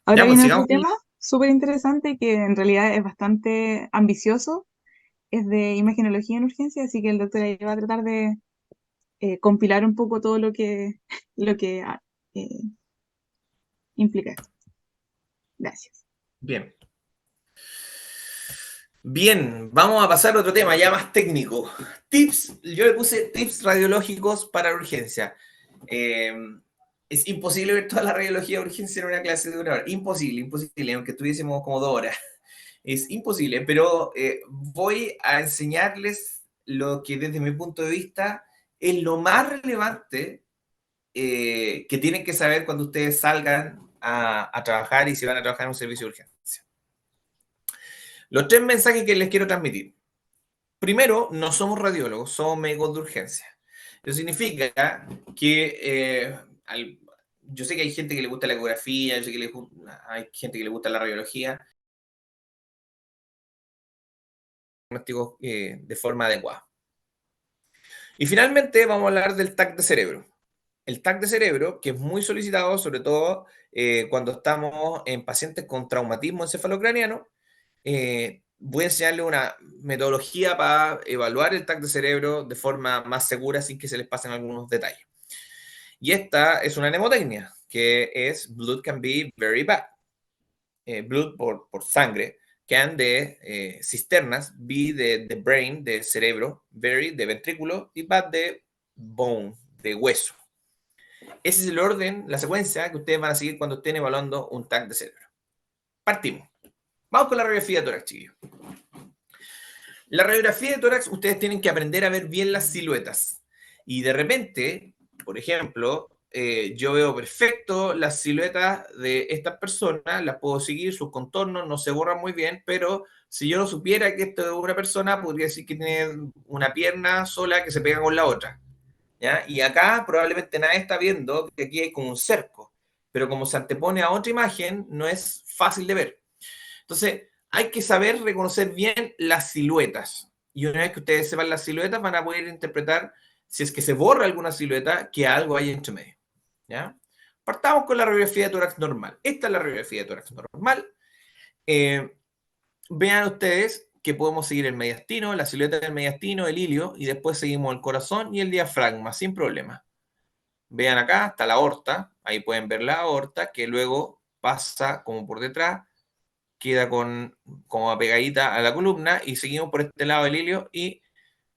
Ahora Ya, pues viene otro sigamos. tema súper interesante que en realidad es bastante ambicioso, es de imagenología en urgencia, así que el doctor ahí va a tratar de compilar un poco todo lo que eh, implica esto. Gracias. Bien. Bien, vamos a pasar a otro tema ya más técnico. Tips, yo le puse tips radiológicos para urgencia. Eh, es imposible ver toda la radiología de urgencia en una clase de una hora. Imposible, imposible, aunque tuviésemos como 2 horas. Es imposible, pero voy a enseñarles lo que desde mi punto de vista es lo más relevante que tienen que saber cuando ustedes salgan a trabajar y si van a trabajar en un servicio de urgencia. Los 3 mensajes que les quiero transmitir. Primero, no somos radiólogos, somos médicos de urgencia. Eso significa que yo sé que hay gente que le gusta la ecografía, yo sé que hay gente que le gusta la radiología, diagnósticos de forma adecuada. Y finalmente vamos a hablar del TAC de cerebro. El TAC de cerebro, que es muy solicitado, sobre todo cuando estamos en pacientes con traumatismo encefalocraniano, voy a enseñarle una metodología para evaluar el TAC de cerebro de forma más segura sin que se les pasen algunos detalles. Y esta es una mnemotecnia, que es blood can be very bad. Blood por sangre, can de cisternas, be de brain, de cerebro, very de ventrículo y bad de bone, de hueso. Ese es el orden, la secuencia que ustedes van a seguir cuando estén evaluando un TAC de cerebro. Partimos. Vamos con la radiografía de tórax, chiquillos. La radiografía de tórax, ustedes tienen que aprender a ver bien las siluetas. Y de repente, por ejemplo, yo veo perfecto las siluetas de estas personas, las puedo seguir, sus contornos no se borran muy bien, pero si yo no supiera que esto es una persona, podría decir que tiene una pierna sola que se pega con la otra. ¿Ya? Y acá probablemente nadie está viendo que aquí hay como un cerco, pero como se antepone a otra imagen, no es fácil de ver. Entonces, hay que saber reconocer bien las siluetas. Y una vez que ustedes sepan las siluetas, van a poder interpretar, si es que se borra alguna silueta, que algo hay entre medio. ¿Ya? Partamos con la radiografía de tórax normal. Esta es la radiografía de tórax normal. Eh, Vean ustedes que podemos seguir el mediastino, la silueta del mediastino, el ilio, y después seguimos el corazón y el diafragma, sin problema. Vean acá, está la aorta, ahí pueden ver la aorta, que luego pasa como por detrás, queda como pegadita a la columna, y seguimos por este lado del ilio, y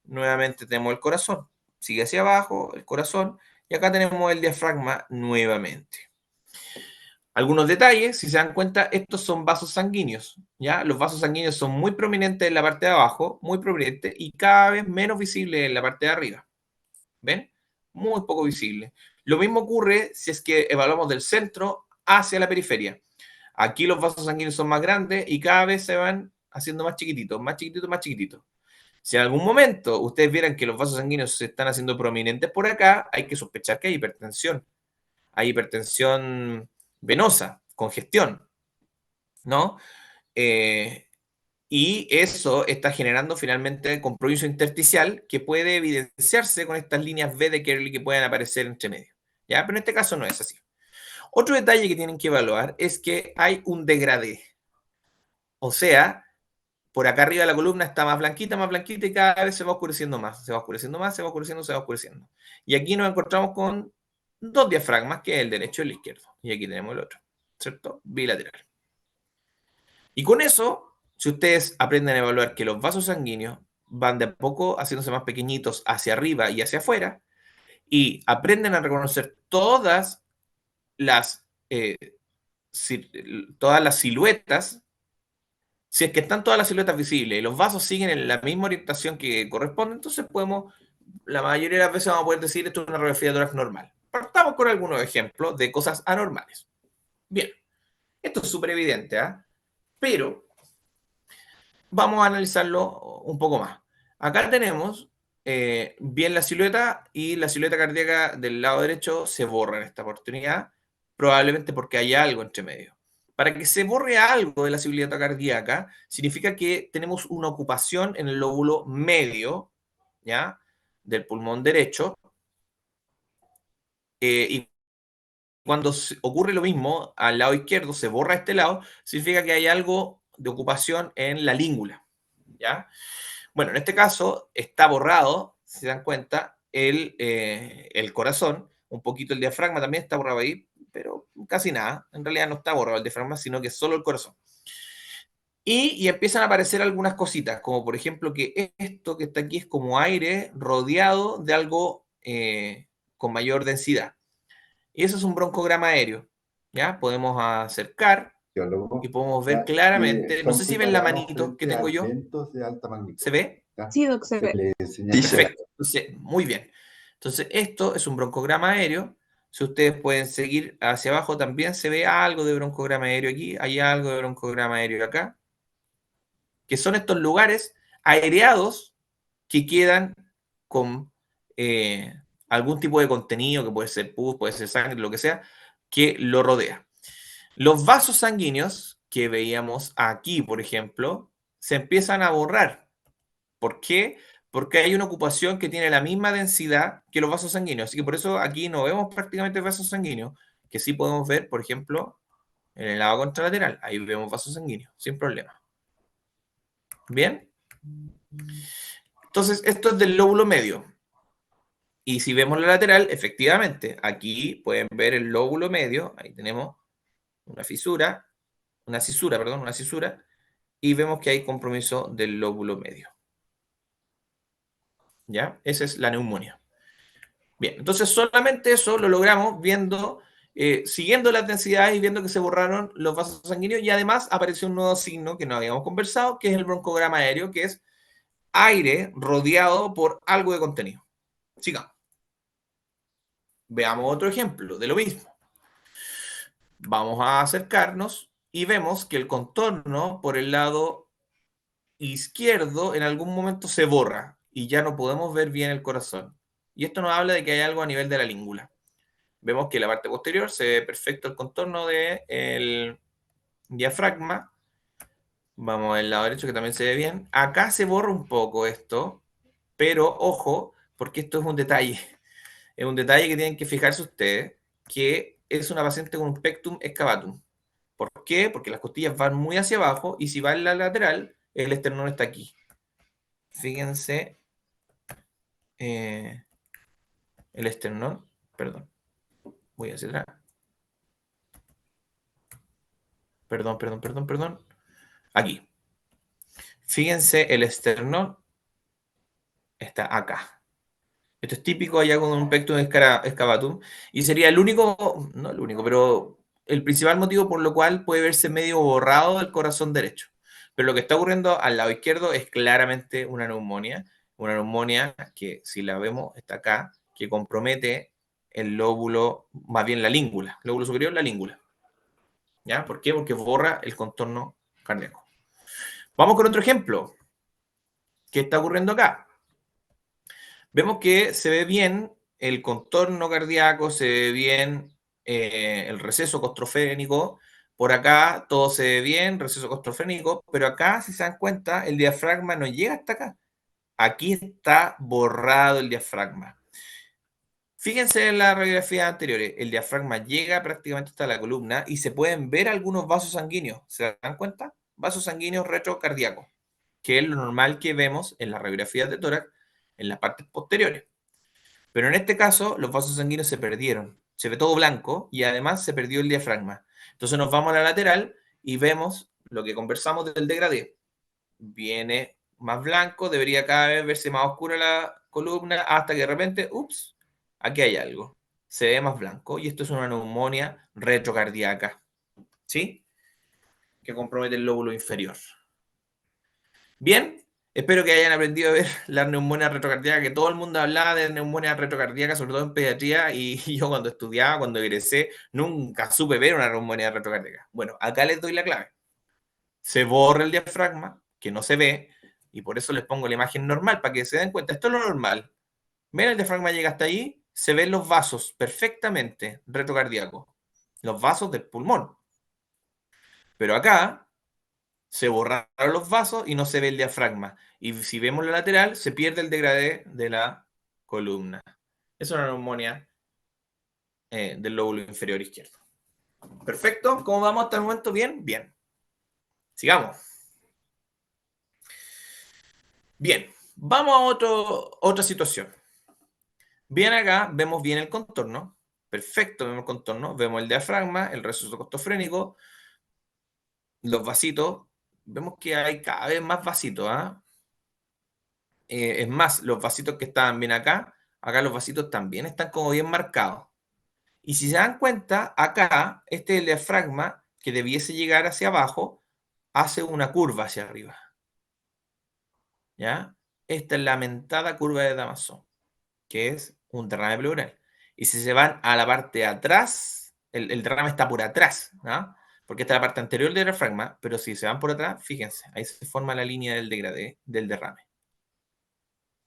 nuevamente tenemos el corazón. Sigue hacia abajo, el corazón, y acá tenemos el diafragma nuevamente. Algunos detalles, si se dan cuenta, estos son vasos sanguíneos, ¿ya? Los vasos sanguíneos son muy prominentes en la parte de abajo, muy prominentes, y cada vez menos visibles en la parte de arriba. ¿Ven? Muy poco visible. Lo mismo ocurre si es que evaluamos del centro hacia la periferia. Aquí los vasos sanguíneos son más grandes y cada vez se van haciendo más chiquititos, más chiquititos, más chiquititos. Si en algún momento ustedes vieran que los vasos sanguíneos se están haciendo prominentes por acá, hay que sospechar que hay hipertensión. Hay hipertensión venosa, congestión, ¿no? Eh, y eso está generando finalmente compromiso intersticial que puede evidenciarse con estas líneas V de Kerley que pueden aparecer entre medio. ¿Ya? Pero en este caso no es así. Otro detalle que tienen que evaluar es que hay un degradé. O sea, por acá arriba de la columna está más blanquita y cada vez se va oscureciendo más. Se va oscureciendo más, se va oscureciendo, se va oscureciendo. Y aquí nos encontramos con 2 diafragmas, que es el derecho y el izquierdo. Y aquí tenemos el otro, ¿cierto? Bilateral. Y con eso, si ustedes aprenden a evaluar que los vasos sanguíneos van de a poco haciéndose más pequeñitos hacia arriba y hacia afuera, y aprenden a reconocer las, eh, todas las siluetas, si es que están todas las siluetas visibles y los vasos siguen en la misma orientación que corresponde, entonces la mayoría de las veces vamos a poder decir esto es una radiografía de tórax normal. Partamos con algunos ejemplos de cosas anormales. Bien, esto es súper evidente, ¿eh? Pero vamos a analizarlo un poco más. Acá tenemos bien la silueta, y la silueta cardíaca del lado derecho se borra en esta oportunidad, probablemente porque hay algo entre medio. Para que se borre algo de la silueta cardíaca, significa que tenemos una ocupación en el lóbulo medio, ¿ya? Del pulmón derecho, y cuando ocurre lo mismo al lado izquierdo, se borra este lado, significa que hay algo de ocupación en la língula, ¿ya? Bueno, en este caso está borrado, si se dan cuenta, el corazón, un poquito el diafragma también está borrado ahí, pero casi nada. En realidad no está borrado el diafragma, sino que es solo el corazón. Y empiezan a aparecer algunas cositas, como por ejemplo que esto que está aquí es como aire rodeado de algo con mayor densidad. Y eso es un broncograma aéreo. ¿Ya? Podemos acercar y podemos ver ¿ya? Que claramente, no son sé si ven la preparados manito que frente a tengo yo, vientos de alta magnitud. ¿se ve? ¿Ya? Sí, Doc, se Se ve. le Sí, señala. se ve. Perfecto. Entonces, muy bien. Entonces, esto es un broncograma aéreo. Si ustedes pueden seguir hacia abajo, también se ve algo de broncograma aéreo aquí, hay algo de broncograma aéreo acá, que son estos lugares aireados que quedan con algún tipo de contenido, que puede ser pus, puede ser sangre, lo que sea, que lo rodea. Los vasos sanguíneos que veíamos aquí, por ejemplo, se empiezan a borrar. ¿Por qué? Porque hay una ocupación que tiene la misma densidad que los vasos sanguíneos. Así que por eso aquí no vemos prácticamente vasos sanguíneos, que sí podemos ver, por ejemplo, en el lado contralateral. Ahí vemos vasos sanguíneos, sin problema. ¿Bien? Entonces, esto es del lóbulo medio. Y si vemos la lateral, efectivamente, aquí pueden ver el lóbulo medio. Ahí tenemos una cisura, y vemos que hay compromiso del lóbulo medio. ¿Ya? Esa es la neumonía. Bien, entonces solamente eso lo logramos viendo, siguiendo las densidades y viendo que se borraron los vasos sanguíneos y además apareció un nuevo signo que no habíamos conversado, que es el broncograma aéreo, que es aire rodeado por algo de contenido. Sigamos. Veamos otro ejemplo de lo mismo. Vamos a acercarnos y vemos que el contorno por el lado izquierdo en algún momento se borra y ya no podemos ver bien el corazón. Y esto nos habla de que hay algo a nivel de la língula. Vemos que en la parte posterior se ve perfecto el contorno del diafragma. Vamos al lado derecho que también se ve bien. Acá se borra un poco esto, pero ojo, porque esto es un detalle. Es un detalle que tienen que fijarse ustedes, que es una paciente con un pectum excavatum. ¿Por qué? Porque las costillas van muy hacia abajo y si va en la lateral, el esternón está aquí. Fíjense el esternón, perdón, voy hacia atrás. Perdón. Aquí. Fíjense, el esternón está acá. Esto es típico allá con un pectum excavatum y sería el único, no el único, pero el principal motivo por lo cual puede verse medio borrado el corazón derecho. Pero lo que está ocurriendo al lado izquierdo es claramente una neumonía que si la vemos está acá, que compromete el lóbulo, más bien la língula, lóbulo superior, la língula. ¿Ya? ¿Por qué? Porque borra el contorno cardíaco. Vamos con otro ejemplo. ¿Qué está ocurriendo acá? Vemos que se ve bien el contorno cardíaco, se ve bien el receso costrofénico. Por acá todo se ve bien, receso costrofénico, pero acá, si se dan cuenta, el diafragma no llega hasta acá. Aquí está borrado el diafragma. Fíjense en las radiografías anteriores, el diafragma llega prácticamente hasta la columna y se pueden ver algunos vasos sanguíneos. ¿Se dan cuenta? Vasos sanguíneos retrocardíacos, que es lo normal que vemos en las radiografías de tórax en las partes posteriores. Pero en este caso, los vasos sanguíneos se perdieron. Se ve todo blanco y además se perdió el diafragma. Entonces nos vamos a la lateral y vemos lo que conversamos del degradé. Viene más blanco, debería cada vez verse más oscura la columna hasta que de repente, ups, aquí hay algo. Se ve más blanco y esto es una neumonía retrocardíaca, ¿sí? Que compromete el lóbulo inferior. Bien, espero que hayan aprendido a ver la neumonía retrocardíaca, que todo el mundo hablaba de neumonía retrocardíaca, sobre todo en pediatría, y yo cuando estudiaba, cuando egresé, nunca supe ver una neumonía retrocardíaca. Bueno, acá les doy la clave. Se borra el diafragma, que no se ve, y por eso les pongo la imagen normal, para que se den cuenta, esto es lo normal. Ven, el diafragma llega hasta ahí, se ven los vasos perfectamente retrocardíacos, los vasos del pulmón. Pero acá se borraron los vasos y no se ve el diafragma. Y si vemos la lateral, se pierde el degradé de la columna. Es una neumonía del lóbulo inferior izquierdo. Perfecto, ¿cómo vamos hasta el momento? Bien, bien. Sigamos. Bien, vamos a otra situación. Bien acá, vemos bien el contorno. Perfecto, vemos el contorno. Vemos el diafragma, el resorte costofrénico, los vasitos. Vemos que hay cada vez más vasitos. Es más, los vasitos que estaban bien acá los vasitos también están como bien marcados. Y si se dan cuenta, acá, este es el diafragma que debiese llegar hacia abajo, hace una curva hacia arriba. ¿Ya? Esta es la mentada curva de Damasón, que es un derrame pleural. Y si se van a la parte de atrás, el derrame está por atrás, ¿no? Porque esta es la parte anterior del diafragma, pero si se van por atrás, fíjense, ahí se forma la línea del degradé, del derrame.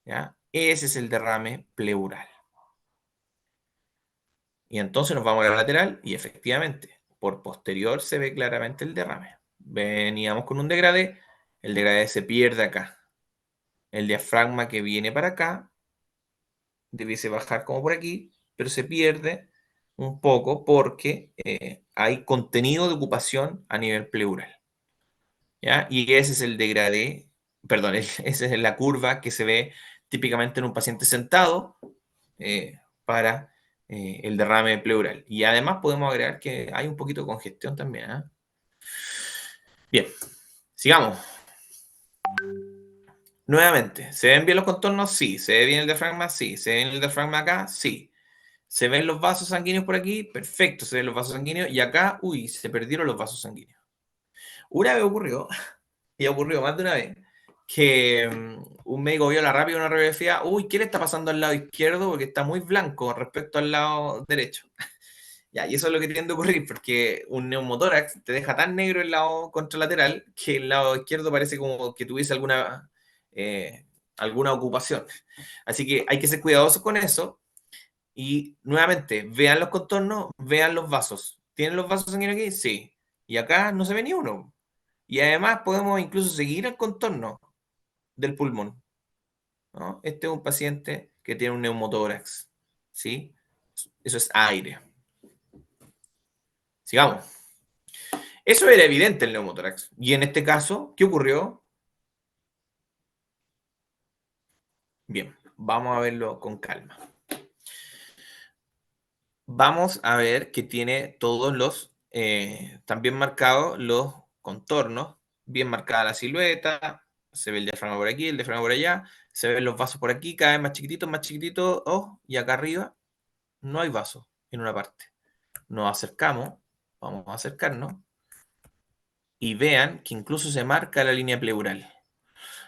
¿Ya? Ese es el derrame pleural. Y entonces nos vamos a la lateral y efectivamente, por posterior se ve claramente el derrame. Veníamos con un degradé, el degradé se pierde acá. El diafragma que viene para acá debiese bajar como por aquí, pero se pierde un poco porque hay contenido de ocupación a nivel pleural. ¿Ya? Y ese es el degradé, perdón, esa es la curva que se ve típicamente en un paciente sentado para el derrame pleural. Y además podemos agregar que hay un poquito de congestión también. Bien, sigamos. Nuevamente, ¿se ven bien los contornos? Sí. ¿Se ve bien el diafragma? Sí. ¿Se ve bien el diafragma acá? Sí. ¿Se ven los vasos sanguíneos por aquí? Perfecto, se ven los vasos sanguíneos. Y acá, uy, se perdieron los vasos sanguíneos. Una vez ocurrió, y ocurrió más de una vez, que un médico vio la rápida una radiografía, uy, ¿qué le está pasando al lado izquierdo? Porque está muy blanco respecto al lado derecho. Ya, y eso es lo que tiende a ocurrir, porque un neumotórax te deja tan negro el lado contralateral que el lado izquierdo parece como que tuviese alguna ocupación. Así que hay que ser cuidadosos con eso. Y nuevamente, vean los contornos, vean los vasos. ¿Tienen los vasos sanguíneos aquí? Sí. Y acá no se ve ni uno. Y además podemos incluso seguir el contorno del pulmón, ¿no? Este es un paciente que tiene un neumotórax, ¿sí? Eso es aire. Sigamos. Eso era evidente el neumotórax. Y en este caso, ¿qué ocurrió? Bien, vamos a verlo con calma. Vamos a ver que tiene todos también marcados los contornos, bien marcada la silueta, se ve el diafragma por aquí, el diafragma por allá, se ven los vasos por aquí, cada vez más chiquititos, oh, y acá arriba no hay vasos en una parte. Nos acercamos, vamos a acercarnos, y vean que incluso se marca la línea pleural.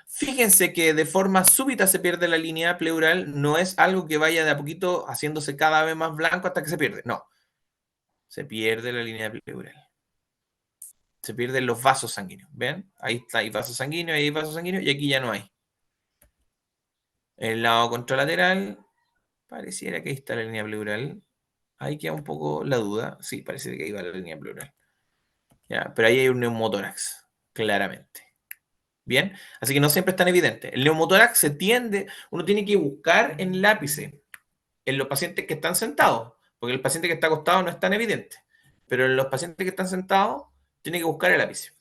Fíjense que de forma súbita se pierde la línea pleural, no es algo que vaya de a poquito haciéndose cada vez más blanco hasta que se pierde, no. Se pierde la línea pleural. Se pierden los vasos sanguíneos. ¿Ven? Ahí está, hay vasos sanguíneos, ahí hay vasos sanguíneos y aquí ya no hay. El lado contralateral, pareciera que ahí está la línea pleural. Ahí queda un poco la duda. Sí, parece que ahí va la línea pleural. ¿Ya? Pero ahí hay un neumotórax, claramente. Bien, así que no siempre es tan evidente. El neumotórax uno tiene que buscar en el ápice, en los pacientes que están sentados, porque el paciente que está acostado no es tan evidente, pero en los pacientes que están sentados, tiene que buscar el ápice.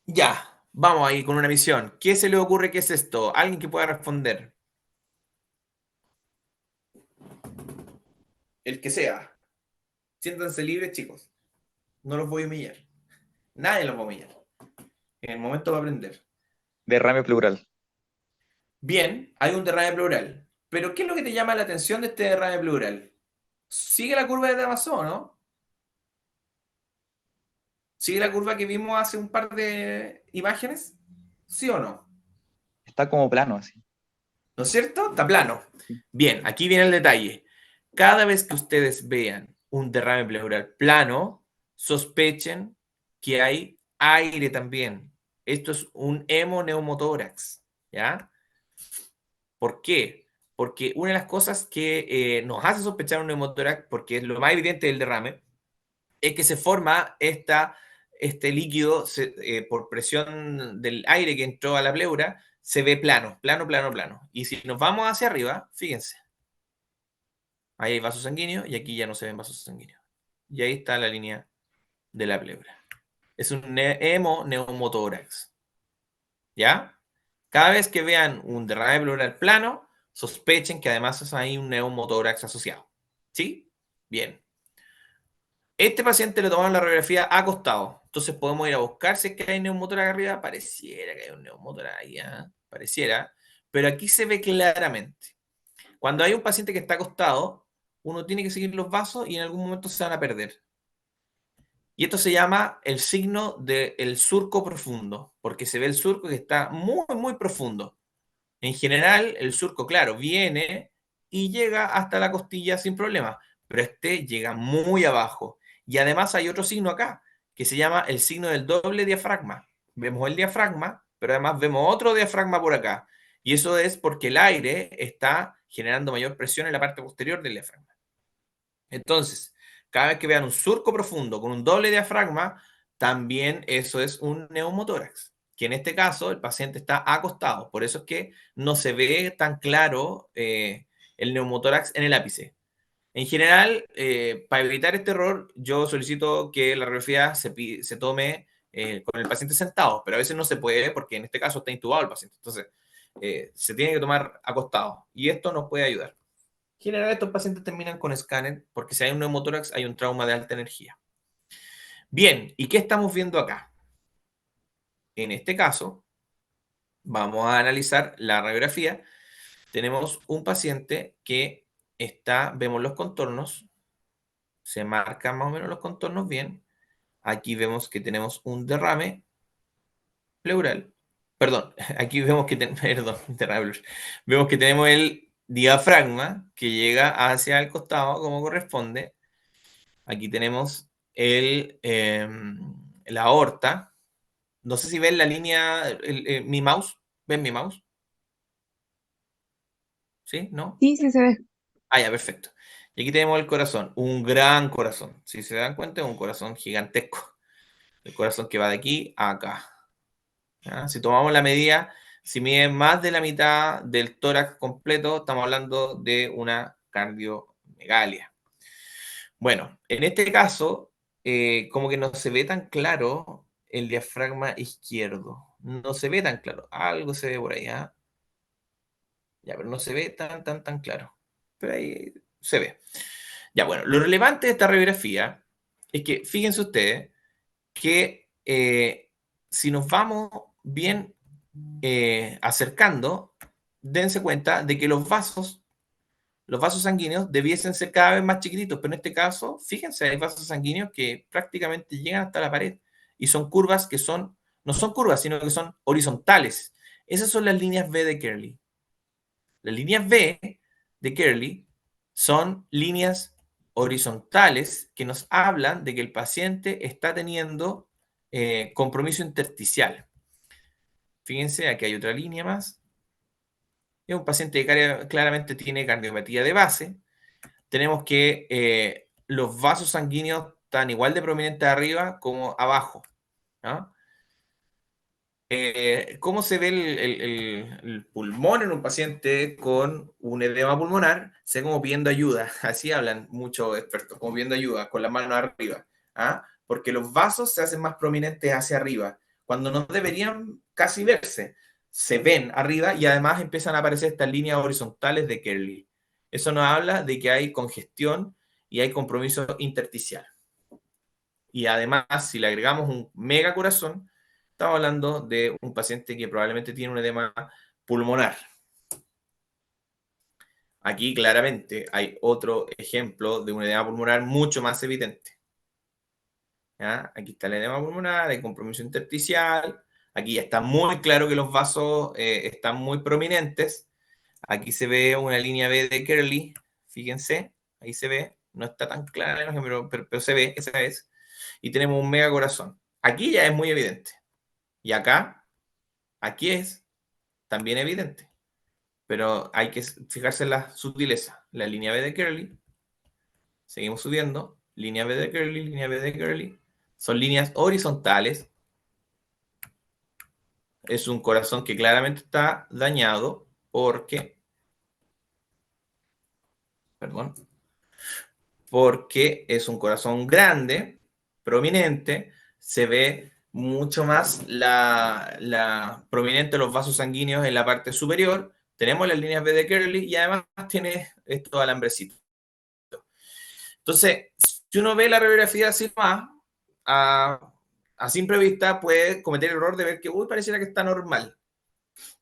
Ya, vamos ahí con una misión. ¿Qué se le ocurre que es esto? Alguien que pueda responder. El que sea. Siéntanse libres, chicos. No los voy a humillar. Nadie los va a humillar. En el momento va a aprender. Derrame pleural. Bien, hay un derrame pleural. Pero ¿qué es lo que te llama la atención de este derrame pleural? ¿Sigue la curva de Damasón, no? ¿Sigue la curva que vimos hace un par de imágenes? ¿Sí o no? Está como plano así. ¿No es cierto? Está plano. Sí. Bien, aquí viene el detalle. Cada vez que ustedes vean un derrame pleural plano, sospechen que hay aire también. Esto es un hemoneumotórax, ¿ya? ¿Por qué? Porque una de las cosas que nos hace sospechar un neumotórax, porque es lo más evidente del derrame, es que se forma este líquido por presión del aire que entró a la pleura, se ve plano, plano, plano, plano. Y si nos vamos hacia arriba, fíjense, Ahí hay vasos sanguíneos y aquí ya no se ven vasos sanguíneos. Y ahí está la línea de la pleura. Es un hemoneumotórax. ¿Ya? Cada vez que vean un derrame pleural plano, sospechen que además hay un neumotórax asociado. ¿Sí? Bien. Este paciente le tomaron la radiografía acostado. Entonces podemos ir a buscar si es que hay neumotórax arriba. Pareciera que hay un neumotórax ahí, ¿eh? Pareciera. Pero aquí se ve claramente. Cuando hay un paciente que está acostado, uno tiene que seguir los vasos y en algún momento se van a perder. Y esto se llama el signo del surco profundo, porque se ve el surco que está muy, muy profundo. En general, el surco, claro, viene y llega hasta la costilla sin problema, pero este llega muy abajo. Y además hay otro signo acá, que se llama el signo del doble diafragma. Vemos el diafragma, pero además vemos otro diafragma por acá. Y eso es porque el aire está generando mayor presión en la parte posterior del diafragma. Entonces, cada vez que vean un surco profundo con un doble diafragma, también eso es un neumotórax, que en este caso el paciente está acostado. Por eso es que no se ve tan claro el neumotórax en el ápice. En general, para evitar este error, yo solicito que la radiografía se tome con el paciente sentado, pero a veces no se puede porque en este caso está intubado el paciente. Entonces, se tiene que tomar acostado y esto nos puede ayudar. En general, estos pacientes terminan con escáner porque si hay un neumotórax hay un trauma de alta energía. Bien, ¿y qué estamos viendo acá? En este caso, vamos a analizar la radiografía. Tenemos un paciente que vemos los contornos, se marcan más o menos los contornos bien. Aquí vemos que tenemos un derrame pleural. Perdón, aquí vemos que, perdón, derrame pleural. Vemos que tenemos el diafragma que llega hacia el costado como corresponde. Aquí tenemos la aorta. No sé si ven la línea, mi mouse. ¿Ven mi mouse? ¿Sí? ¿No? Sí, sí se ve. Ah, ya, perfecto. Y aquí tenemos el corazón, un gran corazón. Si se dan cuenta, es un corazón gigantesco. El corazón que va de aquí a acá. ¿Ya? Si tomamos la medida, si mide más de la mitad del tórax completo, estamos hablando de una cardiomegalia. Bueno, en este caso, como que no se ve tan claro el diafragma izquierdo. No se ve tan claro. Algo se ve por ahí, ¿ah? Ya, pero no se ve tan claro. Pero ahí se ve. Ya, bueno, lo relevante de esta radiografía es que, fíjense ustedes, que si nos vamos bien acercando, dense cuenta de que los vasos sanguíneos debiesen ser cada vez más chiquititos, pero en este caso, fíjense, hay vasos sanguíneos que prácticamente llegan hasta la pared y son curvas que no son curvas, sino que son horizontales. Esas son las líneas V de Kerley. Las líneas V de Kerley son líneas horizontales que nos hablan de que el paciente está teniendo compromiso intersticial. Fíjense, aquí hay otra línea más. Es un paciente que claramente tiene cardiopatía de base. Tenemos que los vasos sanguíneos están igual de prominentes arriba como abajo, ¿no? ¿Cómo se ve el pulmón en un paciente con un edema pulmonar? Se ve como pidiendo ayuda, así hablan muchos expertos, como pidiendo ayuda, con las manos arriba, ¿ah? Porque los vasos se hacen más prominentes hacia arriba, cuando no deberían casi verse, se ven arriba y además empiezan a aparecer estas líneas horizontales de Kerley. Eso nos habla de que hay congestión y hay compromiso intersticial. Y además, si le agregamos un megacorazón, estamos hablando de un paciente que probablemente tiene un edema pulmonar. Aquí claramente hay otro ejemplo de un edema pulmonar mucho más evidente. ¿Ya? Aquí está el edema pulmonar, hay compromiso intersticial. Aquí ya está muy claro que los vasos están muy prominentes. Aquí se ve una línea B de Kerley. Fíjense, ahí se ve. No está tan clara la imagen, pero se ve, esa es. Y tenemos un megacorazón. Aquí ya es muy evidente. Y acá, aquí es también evidente. Pero hay que fijarse en la sutileza. La línea B de Kerley, seguimos subiendo, línea B de Kerley, línea B de Kerley. Son líneas horizontales. Es un corazón que claramente está dañado porque, perdón, porque es un corazón grande, prominente, se ve mucho más la prominente los vasos sanguíneos en la parte superior, tenemos las líneas B de Kerley y además tiene estos alambrecitos. Entonces, si uno ve la radiografía así más, a simple vista puede cometer el error de ver que, uy, pareciera que está normal.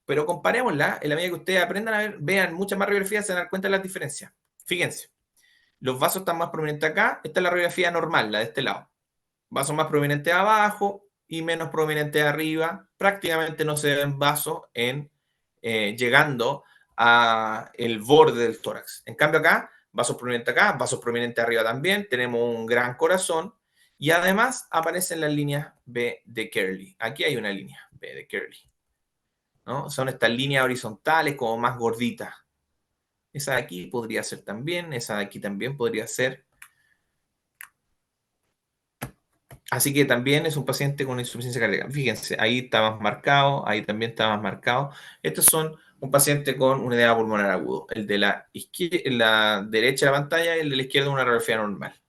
Pero comparémosla, en la medida que ustedes aprendan a ver, vean muchas más radiografías, se dan cuenta de las diferencias. Fíjense, los vasos están más prominentes acá, esta es la radiografía normal, la de este lado. Vasos más prominentes abajo y menos prominentes arriba. Prácticamente no se ven vasos llegando a el borde del tórax. En cambio acá, vasos prominentes arriba también, tenemos un gran corazón y además aparecen las líneas B de Kerley. Aquí hay una línea B de Kerley, ¿no? Son estas líneas horizontales como más gorditas. Esa de aquí podría ser también, esa de aquí también podría ser. Así que también es un paciente con insuficiencia cardíaca. Fíjense, ahí está más marcado, ahí también está más marcado. Estos son un paciente con un edema pulmonar agudo. El de la derecha de la pantalla y el de la izquierda una radiografía normal,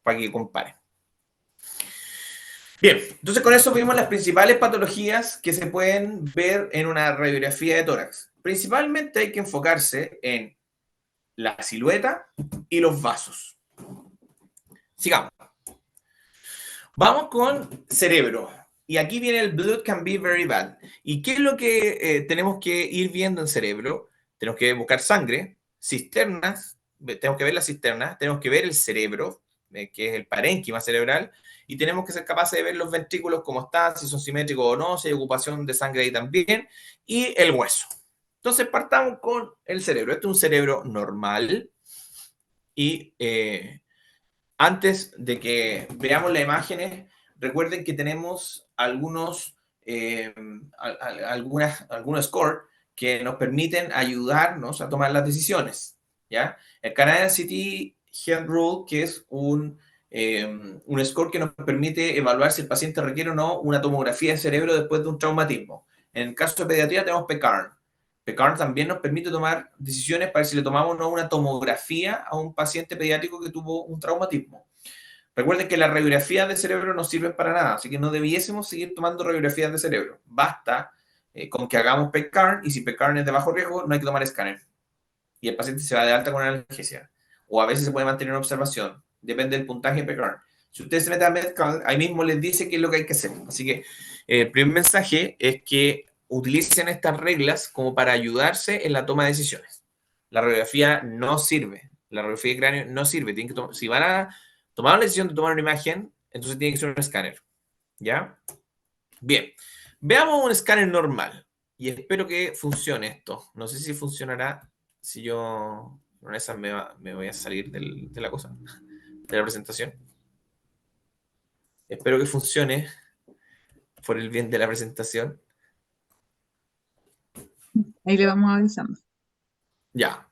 para que comparen. Bien, entonces con eso vimos las principales patologías que se pueden ver en una radiografía de tórax. Principalmente hay que enfocarse en la silueta y los vasos. Sigamos. Vamos con cerebro. Y aquí viene el blood can be very bad. ¿Y qué es lo que tenemos que ir viendo en cerebro? Tenemos que buscar sangre, cisternas, tenemos que ver las cisternas, tenemos que ver el cerebro, que es el parénquima cerebral, y tenemos que ser capaces de ver los ventrículos cómo están, si son simétricos o no, si hay ocupación de sangre ahí también, y el hueso. Entonces partamos con el cerebro. Este es un cerebro normal y antes de que veamos las imágenes, recuerden que tenemos algunos scores que nos permiten ayudarnos a tomar las decisiones, ¿ya? El Canadian City Health Rule, que es un score que nos permite evaluar si el paciente requiere o no una tomografía de cerebro después de un traumatismo. En el caso de pediatría tenemos PECARN. PECARN también nos permite tomar decisiones para si le tomamos o no una tomografía a un paciente pediátrico que tuvo un traumatismo. Recuerden que las radiografías de cerebro no sirven para nada, así que no debiésemos seguir tomando radiografías de cerebro. Basta con que hagamos PECARN y si PECARN es de bajo riesgo, no hay que tomar escáner. Y el paciente se va de alta con analgesia. O a veces se puede mantener en observación. Depende del puntaje de PECARN. Si ustedes se meten a Medcal, ahí mismo les dice qué es lo que hay que hacer. Así que el primer mensaje es que utilicen estas reglas como para ayudarse en la toma de decisiones. La radiografía no sirve. La radiografía de cráneo no sirve. Tienen que si van a tomar la decisión de tomar una imagen, entonces tiene que ser un escáner. ¿Ya? Bien. Veamos un escáner normal. Y espero que funcione esto. No sé si funcionará si yo... Con esa me voy a salir de la cosa, de la presentación. Espero que funcione por el bien de la presentación. Ahí le vamos avisando. Ya.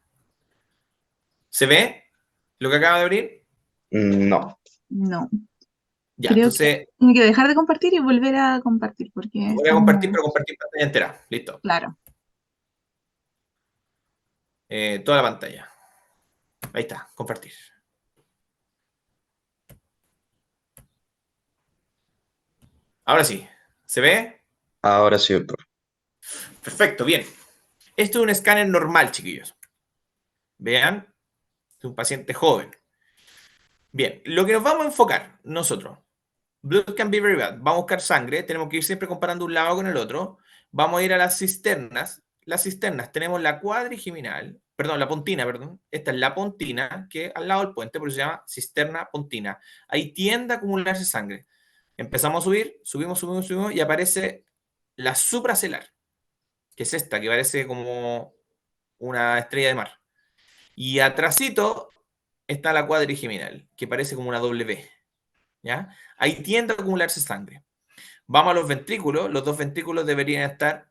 ¿Se ve lo que acaba de abrir? No. No. Ya, Creo entonces que tiene que dejar de compartir y volver a compartir porque voy a compartir, estamos... pero compartir pantalla entera. Listo. Claro. Toda la pantalla. Ahí está, compartir. Ahora sí. ¿Se ve? Ahora sí, doctor. Perfecto, bien. Esto es un escáner normal, chiquillos. Vean, es un paciente joven. Bien, lo que nos vamos a enfocar nosotros. Blood can be very bad. Vamos a buscar sangre. Tenemos que ir siempre comparando un lado con el otro. Vamos a ir a las cisternas. Las cisternas tenemos la cuadrigeminal, perdón, la pontina, perdón. Esta es la pontina, que al lado del puente, por eso se llama cisterna pontina. Ahí tiende a acumularse sangre. Empezamos a subir, subimos y aparece la supracelar, que es esta, que parece como una estrella de mar. Y atrásito está la cuadrigeminal, que parece como una W. ¿Ya? Ahí tiende a acumularse sangre. Vamos a los ventrículos. Los dos ventrículos deberían estar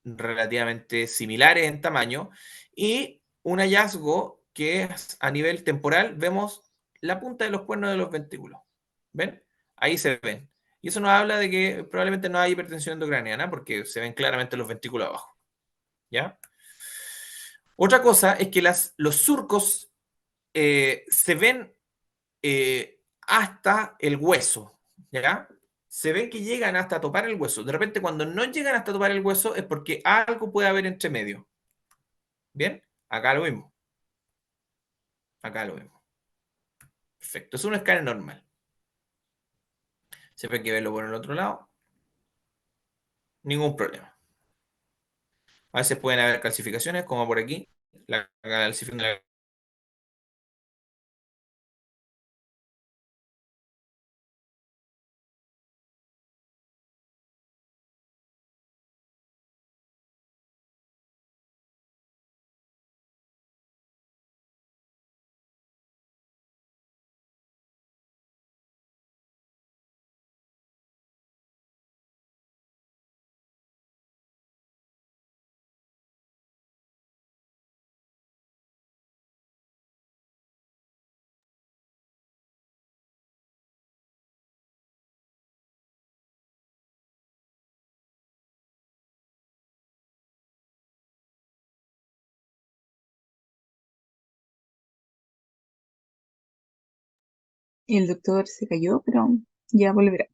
relativamente similares en tamaño. Y un hallazgo que es a nivel temporal, vemos la punta de los cuernos de los ventrículos. ¿Ven? Ahí se ven. Y eso nos habla de que probablemente no hay hipertensión endocraniana porque se ven claramente los ventrículos abajo. ¿Ya? Otra cosa es que los surcos se ven hasta el hueso, ¿ya? Se ve que llegan hasta topar el hueso. De repente, cuando no llegan hasta topar el hueso, es porque algo puede haber entre medio. ¿Bien? Acá lo mismo. Acá lo mismo. Perfecto. Es un escáner normal. Siempre hay que verlo por el otro lado. Ningún problema. A veces pueden haber calcificaciones, como por aquí. La calcificación de la... El doctor se cayó, pero ya volverá.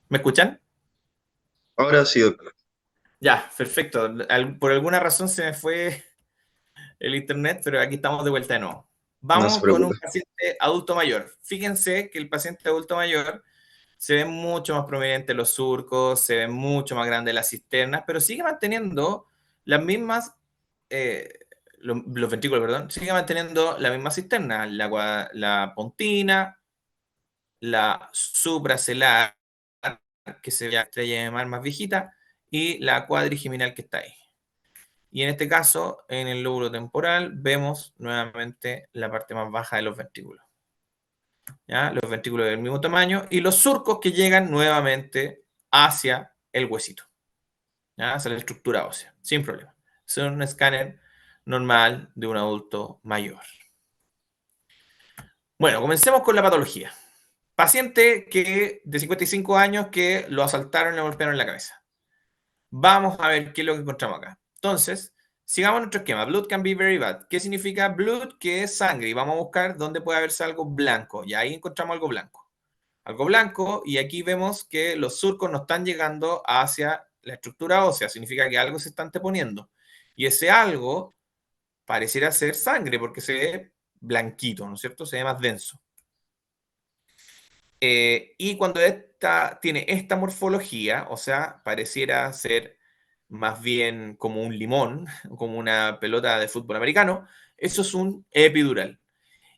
¿Me escuchan? Ahora sí, doctor. Ya, perfecto. Por alguna razón se me fue el internet, pero aquí estamos de vuelta de nuevo. No se Vamos con un preocupe. paciente adulto mayor. Fíjense que el paciente adulto mayor se ven mucho más prominentes los surcos, se ven mucho más grandes las cisternas, pero sigue manteniendo las mismas, eh, los ventrículos, perdón, sigue manteniendo la misma cisterna, la pontina, la supracelular, que se ve la estrella de mar más viejita, y la cuadrigeminal que está ahí. Y en este caso, en el lóbulo temporal, vemos nuevamente la parte más baja de los ventrículos. ¿Ya? Los ventrículos del mismo tamaño y los surcos que llegan nuevamente hacia el huesito, ¿ya? Hacia la estructura ósea, sin problema. Es un escáner normal de un adulto mayor. Bueno, comencemos con la patología. Paciente de 55 años que lo asaltaron y le golpearon en la cabeza. Vamos a ver qué es lo que encontramos acá. Entonces, sigamos nuestro esquema. Blood can be very bad. ¿Qué significa blood? Que es sangre. Y vamos a buscar dónde puede haberse algo blanco. Y ahí encontramos algo blanco. Algo blanco, y aquí vemos que los surcos no están llegando hacia la estructura ósea, significa que algo se está anteponiendo. Y ese algo pareciera ser sangre, porque se ve blanquito, ¿no es cierto? Se ve más denso. Y cuando esta tiene esta morfología, o sea, pareciera ser más bien como un limón, como una pelota de fútbol americano, eso es un epidural.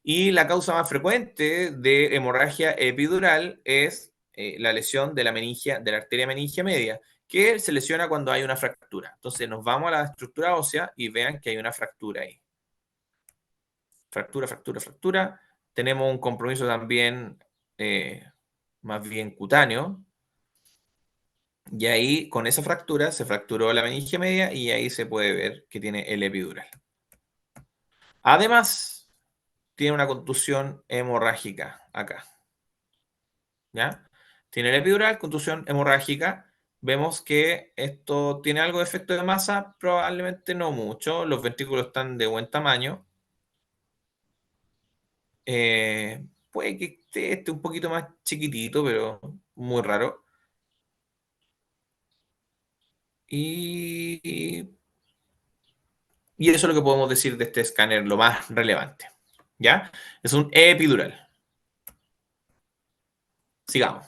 Y la causa más frecuente de hemorragia epidural es la lesión de la meningia, de la arteria meningia media, que se lesiona cuando hay una fractura. Entonces nos vamos a la estructura ósea y vean que hay una fractura ahí. Fractura, fractura, fractura. Tenemos un compromiso también más bien cutáneo. Y ahí, con esa fractura, se fracturó la meningia media y ahí se puede ver que tiene el epidural. Además, tiene una contusión hemorrágica acá. ¿Ya? Tiene el epidural, contusión hemorrágica. Vemos que esto tiene algo de efecto de masa, probablemente no mucho. Los ventrículos están de buen tamaño. Puede que esté un poquito más chiquitito, pero muy raro. Y eso es lo que podemos decir de este escáner, lo más relevante. ¿Ya? Es un epidural. Sigamos.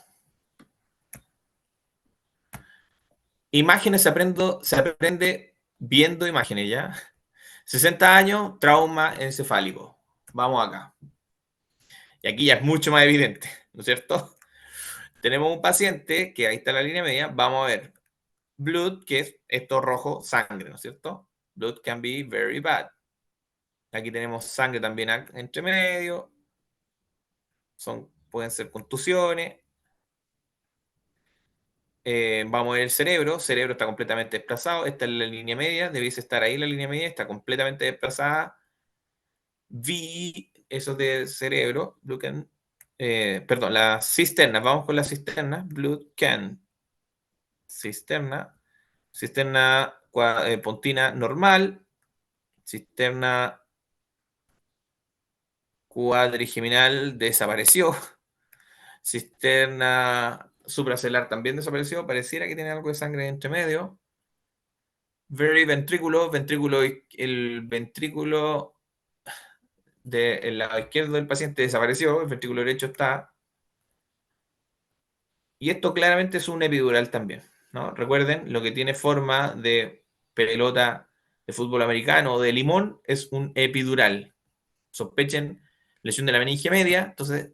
Imágenes se aprende viendo imágenes, ¿ya? 60 años, trauma encefálico. Vamos acá. Y aquí ya es mucho más evidente, ¿no es cierto? Tenemos un paciente que ahí está la línea media. Vamos a ver. Blood, que es esto rojo, sangre, ¿no es cierto? Blood can be very bad. Aquí tenemos sangre también entre medio. Pueden ser contusiones. Vamos a ver el cerebro. El cerebro está completamente desplazado. Esta es la línea media. Debiese estar ahí la línea media. Está completamente desplazada. V, eso de cerebro. Perdón, la cisterna. Vamos con la cisterna. Blood can. Cisterna. Cisterna pontina normal. Cisterna cuadrigeminal desapareció. Cisterna supracelular también desapareció. Pareciera que tiene algo de sangre entre medio. Very ventrículo. El ventrículo del lado izquierdo del paciente desapareció. El ventrículo derecho está. Y esto claramente es un epidural también, ¿no? Recuerden, lo que tiene forma de pelota de fútbol americano o de limón es un epidural. Sospechen lesión de la meninge media, entonces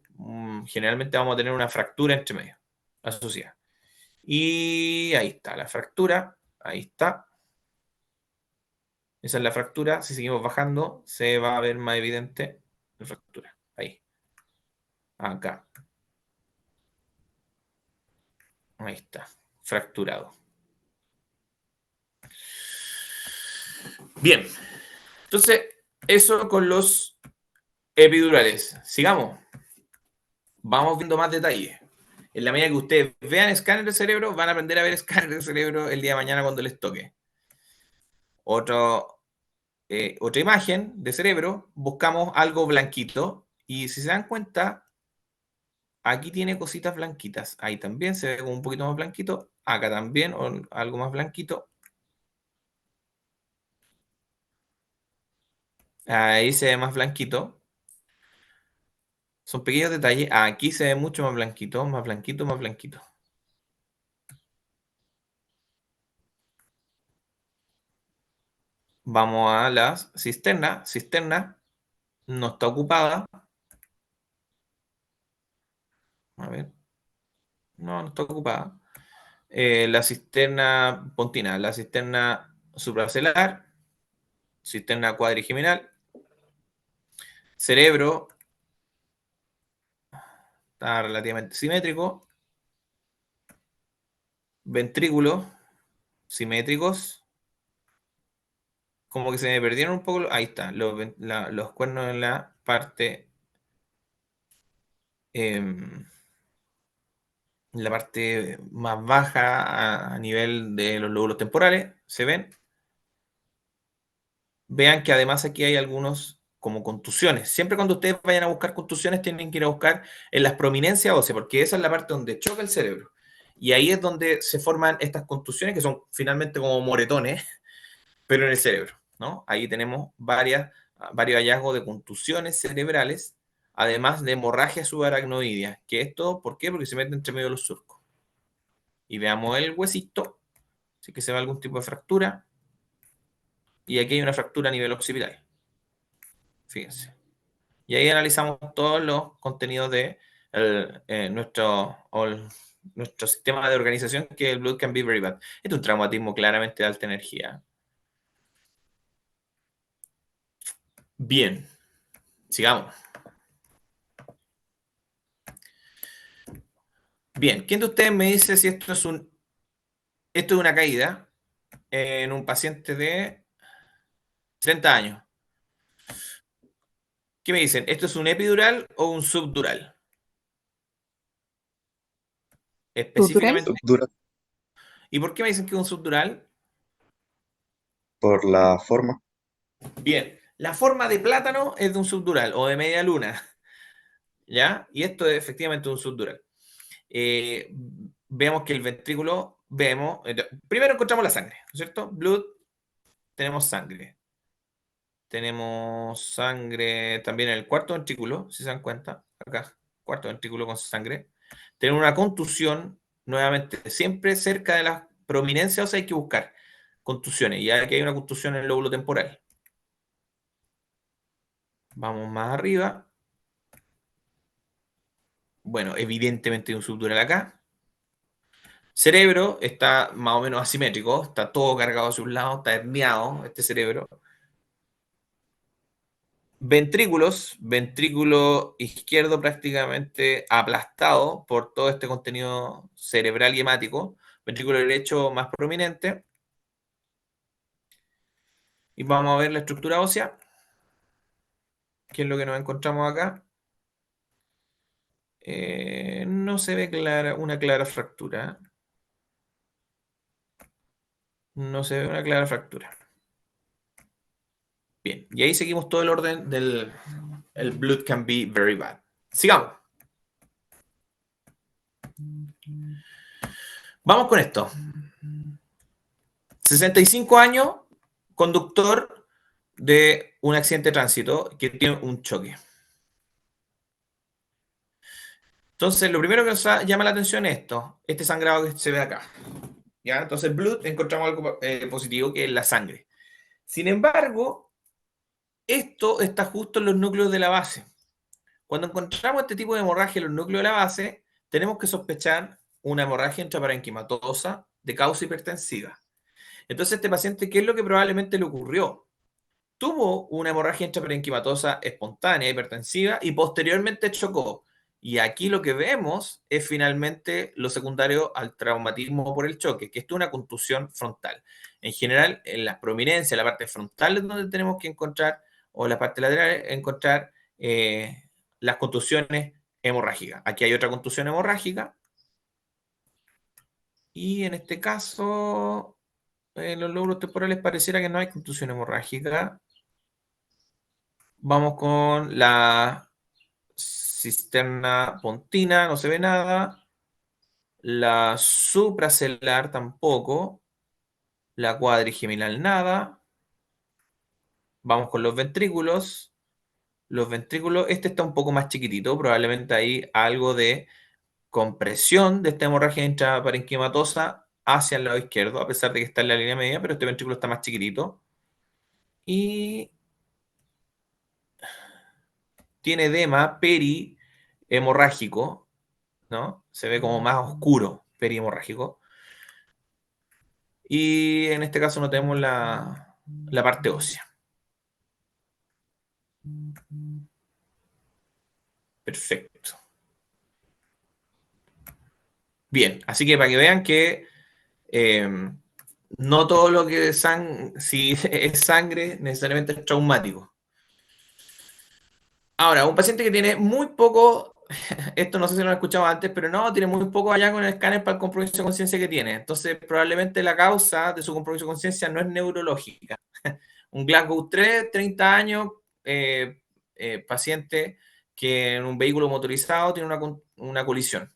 generalmente vamos a tener una fractura entre medio asociada. Y ahí está la fractura, ahí está. Esa es la fractura. Si seguimos bajando, se va a ver más evidente la fractura. Ahí. Acá. Ahí está. Fracturado. Bien. Entonces, eso con los epidurales. Sigamos. Vamos viendo más detalles. En la medida que ustedes vean escáner de cerebro, van a aprender a ver escáner de cerebro el día de mañana cuando les toque. Otra imagen de cerebro, buscamos algo blanquito y si se dan cuenta, aquí tiene cositas blanquitas. Ahí también se ve como un poquito más blanquito. Acá también, o algo más blanquito. Ahí se ve más blanquito. Son pequeños detalles. Aquí se ve mucho más blanquito, más blanquito, más blanquito. Vamos a la cisterna. Cisterna no está ocupada. A ver. No está ocupada. La cisterna pontina, la cisterna supracelular, cisterna cuadrigeminal, cerebro está relativamente simétrico, ventrículos simétricos, como que se me perdieron un poco, ahí está, los cuernos en la parte más baja a nivel de los lóbulos temporales, se ven. Vean que además aquí hay algunos como contusiones. Siempre cuando ustedes vayan a buscar contusiones tienen que ir a buscar en las prominencias óseas, porque esa es la parte donde choca el cerebro. Y ahí es donde se forman estas contusiones que son finalmente como moretones, pero en el cerebro, ¿no? Ahí tenemos varios hallazgos de contusiones cerebrales, además de hemorragia subaracnoidea. Que esto, ¿por qué? Porque se mete entre medio de los surcos. Y veamos el huesito, si que se ve algún tipo de fractura. Y aquí hay una fractura a nivel occipital. Fíjense. Y ahí analizamos todos los contenidos de nuestro sistema de organización, que el Blood can be very bad. Este es un traumatismo claramente de alta energía. Bien, sigamos. Bien, ¿quién de ustedes me dice si esto es una caída en un paciente de 30 años? ¿Qué me dicen? ¿Esto es un epidural o un subdural? ¿Cultural? Específicamente. Dura ¿Y por qué me dicen que es un subdural? por la forma. Bien, la forma de plátano es de un subdural o de media luna. ¿ya? Y esto es efectivamente un subdural. Vemos que el ventrículo, primero encontramos la sangre, ¿no es cierto? Blood, tenemos sangre. Tenemos sangre también en el cuarto ventrículo, si se dan cuenta, acá, cuarto ventrículo con sangre. Tenemos una contusión, nuevamente, siempre cerca de las prominencias, o sea, hay que buscar contusiones. Y aquí hay una contusión en el lóbulo temporal. Vamos más arriba. Bueno, evidentemente hay un subdural acá. Cerebro está más o menos asimétrico, está todo cargado hacia un lado, está herniado este cerebro. Ventrículos, ventrículo izquierdo prácticamente aplastado por todo este contenido cerebral y hemático, ventrículo derecho más prominente. Y vamos a ver la estructura ósea, que es lo que nos encontramos acá. No se ve una clara fractura. No se ve una clara fractura. Bien, y ahí seguimos todo el orden del el blood can be very bad. Sigamos. Vamos con esto. 65 años, conductor de un accidente de tránsito que tiene un choque. Entonces, lo primero que nos llama la atención es esto, este sangrado que se ve acá. ¿Ya? Entonces, blood, encontramos algo positivo, que es la sangre. Sin embargo, esto está justo en los núcleos de la base. Cuando encontramos este tipo de hemorragia en los núcleos de la base, tenemos que sospechar una hemorragia intraparenquimatosa de causa hipertensiva. Entonces, este paciente, ¿qué es lo que probablemente le ocurrió? Tuvo una hemorragia intraparenquimatosa espontánea, hipertensiva, y posteriormente chocó. Y aquí lo que vemos es finalmente lo secundario al traumatismo por el choque, que esto es una contusión frontal. En general, en las prominencias, la parte frontal es donde tenemos que encontrar, o la parte lateral, encontrar las contusiones hemorrágicas. Aquí hay otra contusión hemorrágica. Y en este caso, en los lóbulos temporales pareciera que no hay contusión hemorrágica. Vamos con la cisterna pontina, no se ve nada. La supracelular tampoco. La cuadrigeminal nada. Vamos con los ventrículos. Los ventrículos, este está un poco más chiquitito, probablemente hay algo de compresión de esta hemorragia intraparenquimatosa hacia el lado izquierdo, a pesar de que está en la línea media, pero este ventrículo está más chiquitito. Y tiene edema perihemorrágico, ¿no? Se ve como más oscuro, perihemorrágico. Y en este caso no tenemos la parte ósea. Perfecto. Bien, así que para que vean que no todo lo que si es sangre necesariamente es traumático. Ahora, un paciente que tiene muy poco, esto no sé si lo han escuchado antes, pero no, tiene muy poco allá con el escáner para el compromiso de conciencia que tiene. Entonces, probablemente la causa de su compromiso de conciencia no es neurológica. Un Glasgow 3, 30 años, paciente que en un vehículo motorizado tiene una colisión.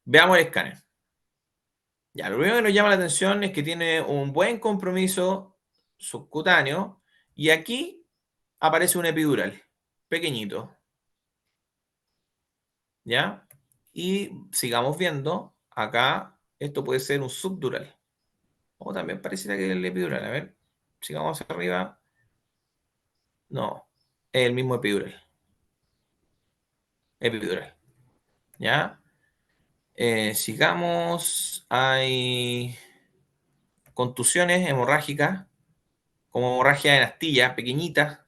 Veamos el escáner. Ya, lo primero que nos llama la atención es que tiene un buen compromiso subcutáneo y aquí aparece un epidural, pequeñito. ¿Ya? Y sigamos viendo, acá esto puede ser un subdural. O también pareciera que es el epidural. A ver, sigamos hacia arriba. No, es el mismo epidural. Epidural. ¿Ya? Sigamos, hay contusiones hemorrágicas, como hemorragia en astilla, pequeñitas.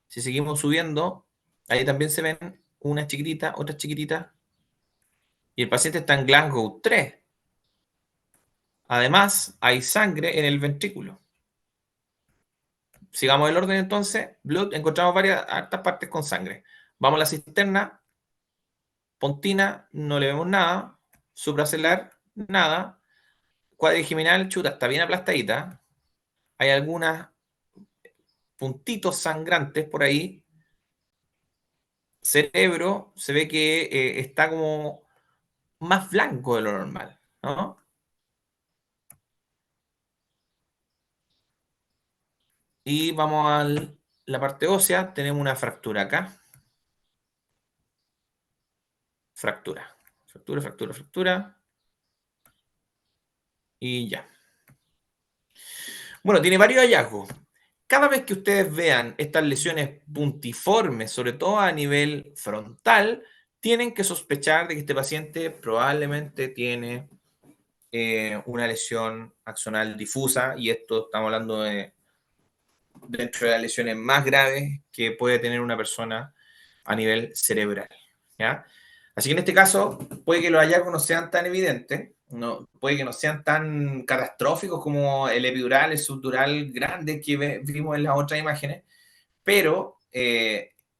Si seguimos subiendo, ahí también se ven unas chiquititas, otras chiquititas. Y el paciente está en Glasgow 3. Además, hay sangre en el ventrículo. Sigamos el orden entonces. Blood, encontramos varias hartas partes con sangre. Vamos a la cisterna. Pontina, no le vemos nada. Supracelular, nada. Cuadrigeminal, chuta, está bien aplastadita. Hay algunos puntitos sangrantes por ahí. cerebro se ve que está como más blanco de lo normal, ¿no? Y vamos a la parte ósea, tenemos una fractura acá. Fractura, fractura, fractura, fractura. Y ya. Bueno, tiene varios hallazgos. Cada vez que ustedes vean estas lesiones puntiformes, sobre todo a nivel frontal, tienen que sospechar de que este paciente probablemente tiene una lesión axonal difusa, y esto estamos hablando de dentro de las lesiones más graves que puede tener una persona a nivel cerebral, ¿ya? Así que en este caso puede que los hallazgos no sean tan evidentes, no, puede que no sean tan catastróficos como el epidural, el subdural grande que vimos en las otras imágenes, pero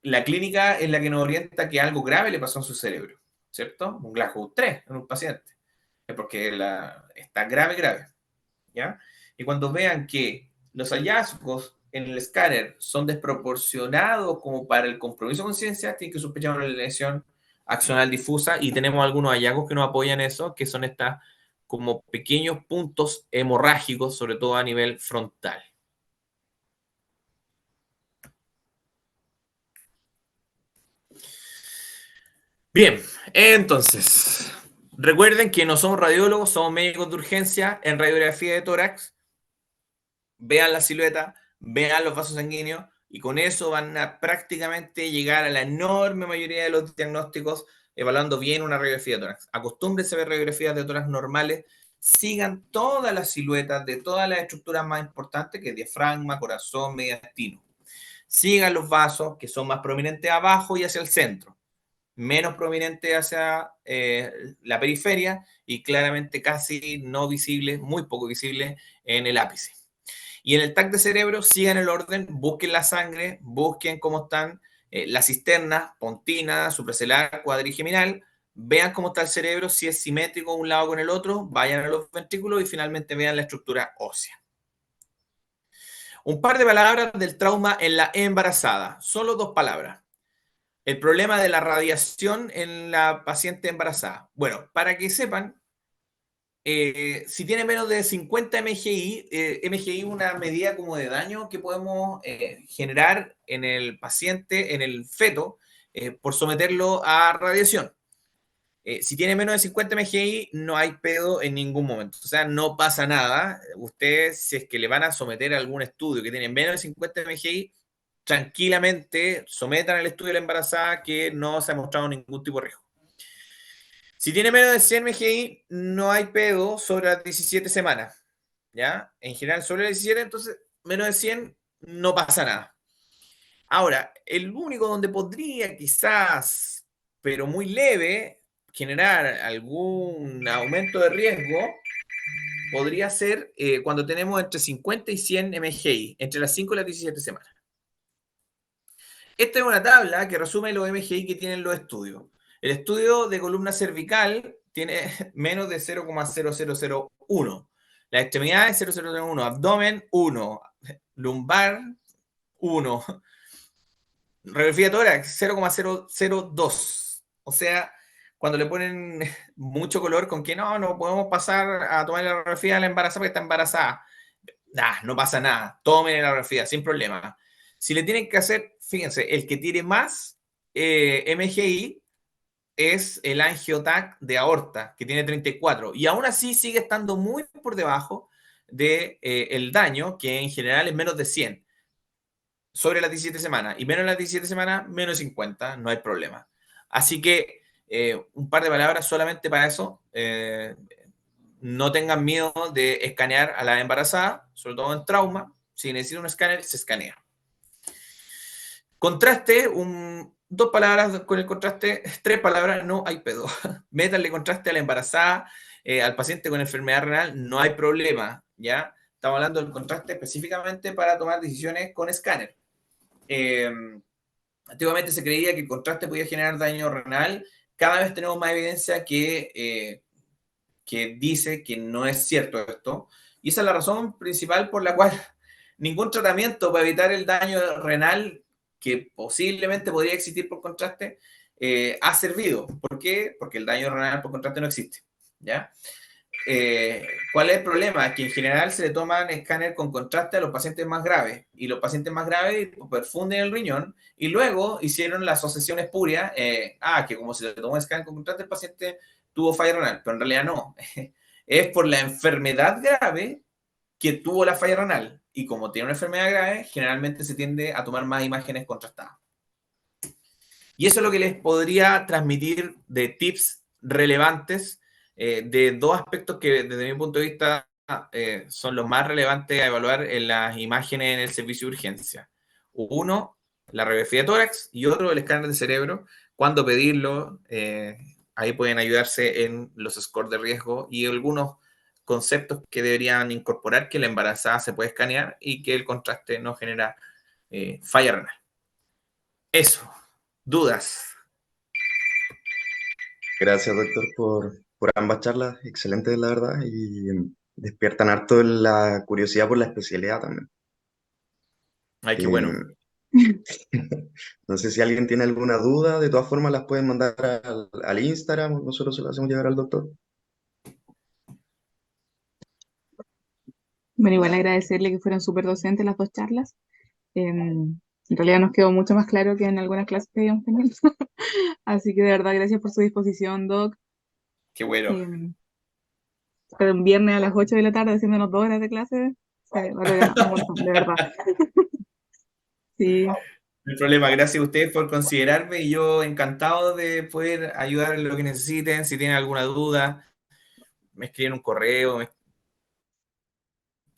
la clínica es la que nos orienta que algo grave le pasó en su cerebro, ¿cierto? Un Glasgow 3 en un paciente, es porque está grave, grave, ¿ya? Y cuando vean que los hallazgos en el escáner son desproporcionados como para el compromiso de conciencia, tienen que sospechar una lesión axonal difusa, y tenemos algunos hallazgos que nos apoyan eso, que son estas como pequeños puntos hemorrágicos, sobre todo a nivel frontal. Bien, entonces, recuerden que no somos radiólogos, somos médicos de urgencia en radiografía de tórax. Vean la silueta, vean los vasos sanguíneos, y con eso van a prácticamente llegar a la enorme mayoría de los diagnósticos evaluando bien una radiografía de tórax. Acostúmbrense a ver radiografías de tórax normales, sigan todas las siluetas de todas las estructuras más importantes, que es diafragma, corazón, mediastino. Sigan los vasos que son más prominentes abajo y hacia el centro, menos prominentes hacia la periferia, y claramente casi no visibles, muy poco visibles en el ápice. Y en el TAC de cerebro, sigan el orden, busquen la sangre, busquen cómo están las cisternas, pontina, supracelular, cuadrigeminal, vean cómo está el cerebro, si es simétrico un lado con el otro, vayan a los ventrículos y finalmente vean la estructura ósea. Un par de palabras del trauma en la embarazada, solo 2 palabras. El problema de la radiación en la paciente embarazada. Bueno, para que sepan, si tiene menos de 50 mGi, mGi es una medida como de daño que podemos generar en el paciente, en el feto, por someterlo a radiación. Si tiene menos de 50 mGi, no hay pedo en ningún momento. O sea, no pasa nada. Ustedes, si es que le van a someter a algún estudio que tiene menos de 50 mGi, tranquilamente sometan al estudio de la embarazada, que no se ha mostrado ningún tipo de riesgo. Si tiene menos de 100 mGi, no hay pedo sobre las 17 semanas, ¿ya? En general, sobre las 17, entonces, menos de 100, no pasa nada. Ahora, el único donde podría quizás, pero muy leve, generar algún aumento de riesgo, podría ser cuando tenemos entre 50 y 100 mGi, entre las 5 y las 17 semanas. Esta es una tabla que resume los mGi que tienen los estudios. El estudio de columna cervical tiene menos de 0,0001. La extremidad es 0,001. Abdomen, 1. Lumbar, 1. Radiografía de tórax, 0,002. O sea, cuando le ponen mucho color con que no podemos pasar a tomar la radiografía de la embarazada porque está embarazada. No pasa nada. Tomen la radiografía sin problema. Si le tienen que hacer, fíjense, el que tiene más mGi es el angiotac de aorta, que tiene 34, y aún así sigue estando muy por debajo del el daño, que en general es menos de 100 sobre las 17 semanas, y menos en las 17 semanas, menos de 50, no hay problema. Así que un par de palabras solamente para eso. No tengan miedo de escanear a la embarazada, sobre todo en trauma. Si necesita un escáner, se escanea. Contraste, 2 palabras con el contraste, 3 palabras, no hay pedo. Métanle contraste a la embarazada, al paciente con enfermedad renal, no hay problema, ¿ya? Estamos hablando del contraste específicamente para tomar decisiones con escáner. Antiguamente se creía que el contraste podía generar daño renal. Cada vez tenemos más evidencia que dice que no es cierto esto. Y esa es la razón principal por la cual ningún tratamiento para evitar el daño renal que posiblemente podría existir por contraste, ha servido. ¿Por qué? Porque el daño renal por contraste no existe, ¿ya? ¿Cuál es el problema? Que en general se le toman escáner con contraste a los pacientes más graves, y los pacientes más graves perfunden el riñón, y luego hicieron la asociación espuria, que como se le tomó escáner con contraste, el paciente tuvo falla renal, pero en realidad no. Es por la enfermedad grave que tuvo la falla renal, y como tiene una enfermedad grave, generalmente se tiende a tomar más imágenes contrastadas. Y eso es lo que les podría transmitir de tips relevantes de dos aspectos que desde mi punto de vista son los más relevantes a evaluar en las imágenes en el servicio de urgencia. Uno, la radiografía de tórax, y otro, el escáner de cerebro. Cuándo pedirlo, ahí pueden ayudarse en los scores de riesgo y algunos conceptos que deberían incorporar, que la embarazada se puede escanear y que el contraste no genera falla renal. Eso. ¿Dudas? Gracias, doctor, por ambas charlas, excelentes, la verdad, y despiertan harto la curiosidad por la especialidad también. Ay, qué bueno. No sé si alguien tiene alguna duda, de todas formas las pueden mandar al Instagram, nosotros se las hacemos llegar al doctor. Bueno, igual agradecerle que fueron súper docentes las dos charlas. En realidad nos quedó mucho más claro que en algunas clases que habíamos tenido. Así que de verdad, gracias por su disposición, Doc. Qué bueno. Pero un viernes a las 8 de la tarde haciéndonos 2 horas de clase, valora un montón, de verdad. Sí, No hay problema, gracias a ustedes por considerarme y yo encantado de poder ayudar en lo que necesiten. Si tienen alguna duda, me escriben un correo,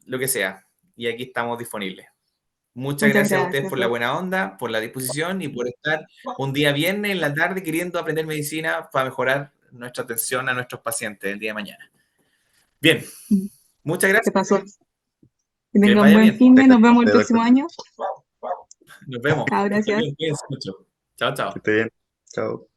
lo que sea. Y aquí estamos disponibles. Muchas muchas gracias a ustedes gracias, por la Doc. buena onda, por la disposición y por estar un día viernes en la tarde queriendo aprender medicina para mejorar nuestra atención a nuestros pacientes el día de mañana. Bien, muchas ¿Qué gracias. pasó? Que Que les tengan vaya buen bien. fin de, nos vemos el próximo año. Nos vemos. Chao, gracias. Cuídense mucho. Chao, Que chao. esté bien. Chao.